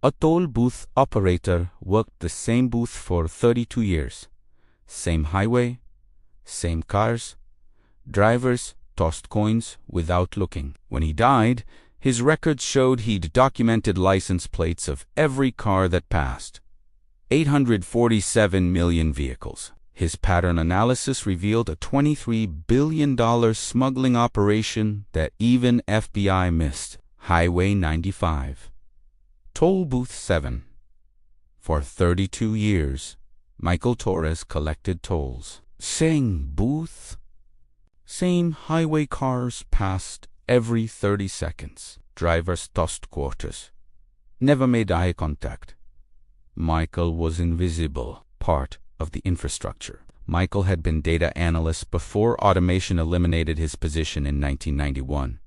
A toll booth operator worked the same booth for 32 years. Same highway, same cars. Drivers tossed coins without looking. When he died, his records showed he'd documented license plates of every car that passed. 847 million vehicles. His pattern analysis revealed a $23 billion smuggling operation that even FBI missed. Highway 95. Toll Booth 7. For 32 years, Michael Torres collected tolls. Same booth, same highway, cars passed every 30 seconds. Drivers tossed quarters. Never made eye contact. Michael was invisible, part of the infrastructure. Michael had been data analyst before automation eliminated his position in 1991.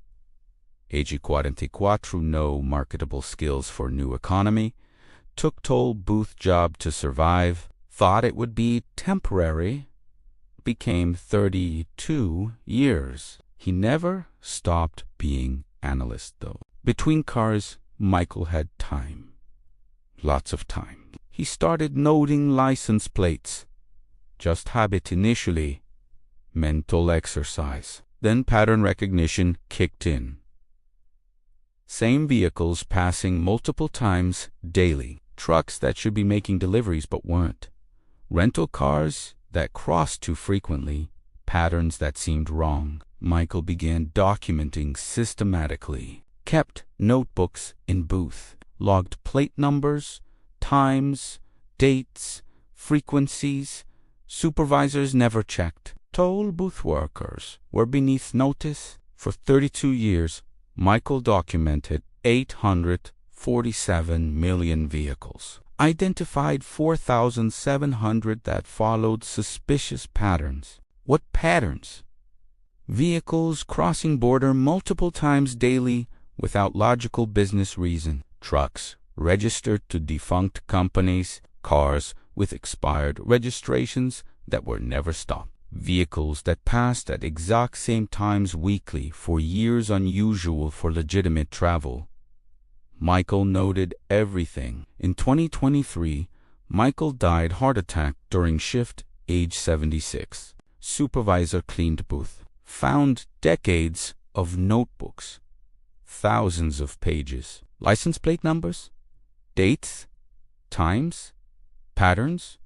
Age 44, no marketable skills for new economy, took toll booth job to survive, thought it would be temporary, became 32 years. He never stopped being analyst though. Between cars, Michael had time. Lots of time. He started noting license plates. Just habit initially. Mental exercise. Then pattern recognition kicked in. Same vehicles passing multiple times daily. Trucks that should be making deliveries but weren't. Rental cars that crossed too frequently. Patterns that seemed wrong. Michael began documenting systematically. Kept notebooks in booth. Logged plate numbers, times, dates, frequencies. Supervisors never checked. Toll booth workers were beneath notice. For 32 years, Michael documented 847 million vehicles. Identified 4,700 that followed suspicious patterns. What patterns? Vehicles crossing border multiple times daily without logical business reason. Trucks registered to defunct companies, cars with expired registrations that were never stopped. Vehicles that passed at exact same times weekly for years, unusual for legitimate travel. Michael noted everything. In 2023, Michael died heart attack during shift, age 76. Supervisor cleaned booth. Found decades of notebooks. Thousands of pages. License plate numbers? Dates? Times? Patterns?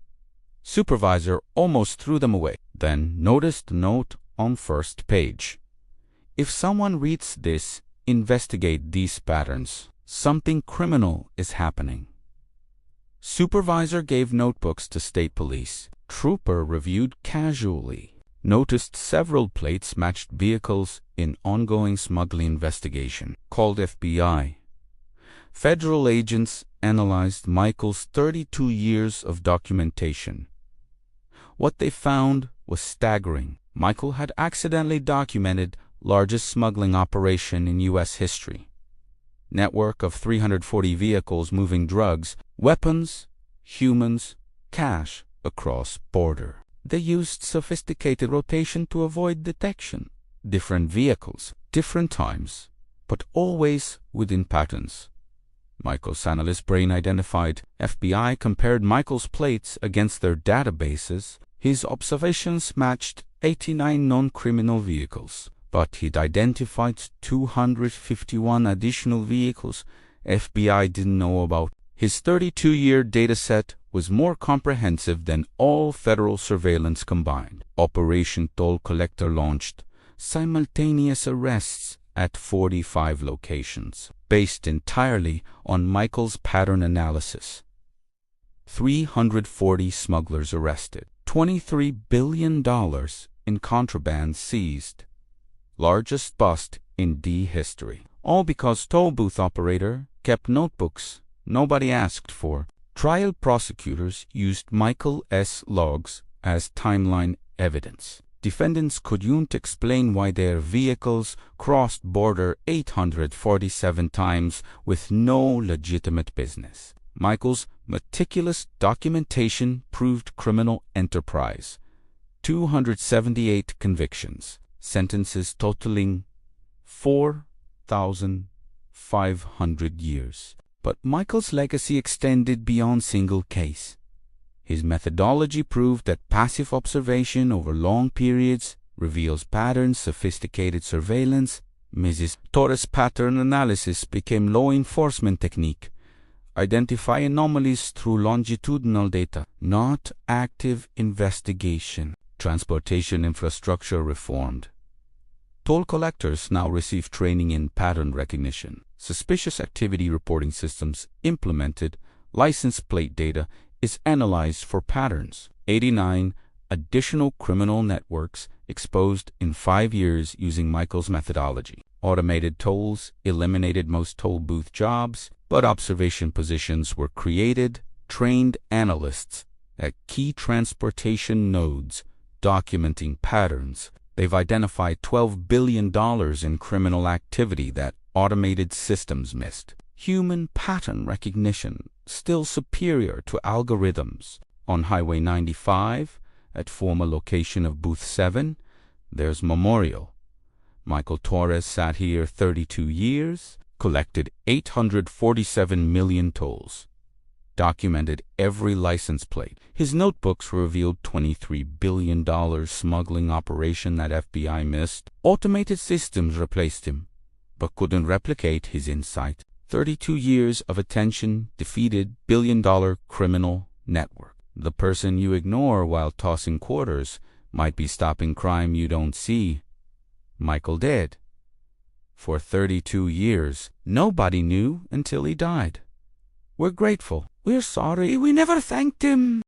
Supervisor almost threw them away. Then noticed the note on first page. If someone reads this, investigate these patterns. Something criminal is happening. Supervisor gave notebooks to state police. Trooper reviewed casually. Noticed several plates matched vehicles in ongoing smuggling investigation. Called FBI. Federal agents analyzed Michael's 32 years of documentation. What they found was staggering. Michael had accidentally documented largest smuggling operation in U.S. history. Network of 340 vehicles moving drugs, weapons, humans, cash across border. They used sophisticated rotation to avoid detection. Different vehicles, different times, but always within patterns. Michael's analyst brain identified. FBI compared Michael's plates against their databases. His observations matched 89 non-criminal vehicles, but he'd identified 251 additional vehicles FBI didn't know about. His 32-year dataset was more comprehensive than all federal surveillance combined. Operation Toll Collector launched. Simultaneous arrests at 45 locations, based entirely on Michael's pattern analysis. 340 smugglers arrested. $23 billion in contraband seized. Largest bust in D history. All because toll booth operator kept notebooks nobody asked for. Trial prosecutors used Michael S. logs as timeline evidence. Defendants couldn't explain why their vehicles crossed border 847 times with no legitimate business. Michael's meticulous documentation proved criminal enterprise. 278 convictions, sentences totaling 4,500 years. But Michael's legacy extended beyond single case. His methodology proved that passive observation over long periods reveals patterns. Sophisticated surveillance, Mrs. Torres Pattern Analysis, became law enforcement technique. Identify anomalies through longitudinal data, not active investigation. Transportation infrastructure reformed. Toll collectors now receive training in pattern recognition. Suspicious activity reporting systems implemented. License plate data is analyzed for patterns. 89 additional criminal networks exposed in 5 years using Michael's methodology. Automated tolls eliminated most toll booth jobs, but observation positions were created. Trained analysts at key transportation nodes documenting patterns. They've identified $12 billion in criminal activity that automated systems missed. Human pattern recognition still superior to algorithms. On Highway 95, at former location of Booth 7, there's memorial. Michael Torres sat here 32 years, collected 847 million tolls, documented every license plate. His notebooks revealed $23 billion smuggling operation that FBI missed. Automated systems replaced him, but couldn't replicate his insight. 32 years of attention defeated billion-dollar criminal network. The person you ignore while tossing quarters might be stopping crime you don't see. Michael did. For 32 years, nobody knew until he died. We're grateful. We're sorry we never thanked him.